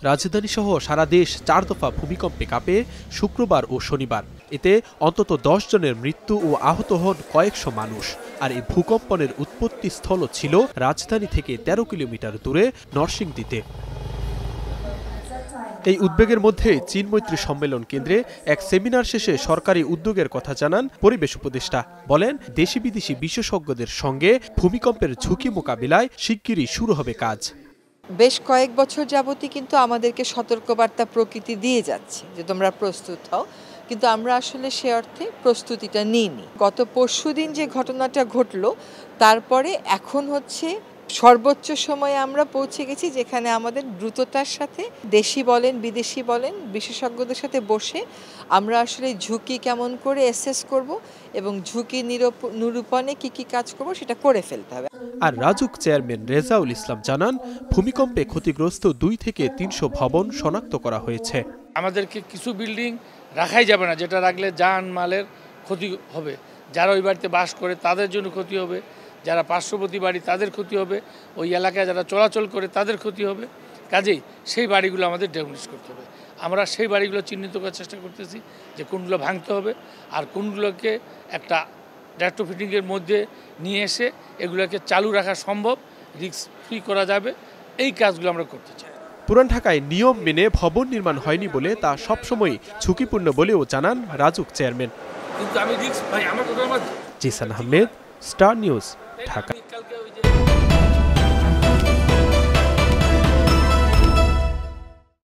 রাজধানী সহ সারা দেশ 4 দফা ভূমিকম্পে কাঁপে শুক্রবার ও শনিবার। এতে অন্তত 10 জনের মৃত্যু ও আহত হন কয়েকশো মানুষ। আর এই ভূকম্পনের উৎপত্তি স্থল ছিল রাজধানী থেকে 13 কিলোমিটার দূরে নরসিংদীতে। এই উদ্বেগের মধ্যে চীন মৈত্রী সম্মেলন কেন্দ্রে এক সেমিনার শেষে সরকারি উদ্যোগের কথা জানান পরিবেশ উপদেষ্টা। বলেন, দেশি বিদেশি বিশেষজ্ঞদের সঙ্গে ভূমিকম্পের ঝুঁকি মোকাবিলায় শিগগিরই শুরু হবে কাজ। বেশ কয়েক বছর যাবতই কিন্তু আমাদেরকে সতর্কবার্তা প্রকৃতি দিয়ে যাচ্ছে যে তোমরা প্রস্তুত হও, কিন্তু আমরা আসলে সে অর্থে প্রস্তুতিটা নিইনি। গত পরশুদিন যে ঘটনাটা ঘটলো, তারপরে এখন হচ্ছে সর্বোচ্চ সময়ে আমরা পৌঁছে গেছি যেখানে আমাদের দ্রুততার সাথে দেশি বলেন বিদেশি বলেন বিশেষজ্ঞদের সাথে বসে আমরা আসলে ঝুঁকি কেমন করে অ্যাসেস করব এবং ঝুঁকি নিরূপণে কি কাজ করব সেটা করে ফেলতে হবে। আর রাজুক চেয়ারম্যান রেজাউল ইসলাম জানান, ভূমিকম্পে ক্ষতিগ্রস্ত 2 থেকে 300 ভবন শনাক্ত করা হয়েছে। আমাদেরকে কিছু বিল্ডিং রাখাই যাবে না, যেটা রাখলে জান মালের ক্ষতি হবে। যারা ওই বাড়িতে বাস করে তাদের জন্য ক্ষতি হবে, যারা পার্শ্ববর্তী বাড়ি তাদের ক্ষতি হবে, ওই এলাকায় যারা চলাচল করে তাদের ক্ষতি হবে। কাজেই সেই বাড়িগুলো আমাদের ডেমোলিশ করতে হবে। আমরা সেই বাড়িগুলো চিহ্নিত করার চেষ্টা করতেছি যে কোনগুলো ভাঙতে হবে আর কোনগুলোকে একটা রেট্রোফিটিংয়ের মধ্যে নিয়ে এসে এগুলোকে চালু রাখা সম্ভব, রিস্ক ফ্রি করা যাবে। এই কাজগুলো আমরা করতে চাই। পুরান ঢাকায় নিয়ম মেনে ভবন নির্মাণ হয়নি বলে তা সবসময় ঝুঁকিপূর্ণ বলেও জানান রাজুক চেয়ারম্যান। কিন্তু আমি রিস্ক ভাই আমার কথা জিসান আহমেদ, স্টার নিউজ, ঢাকা।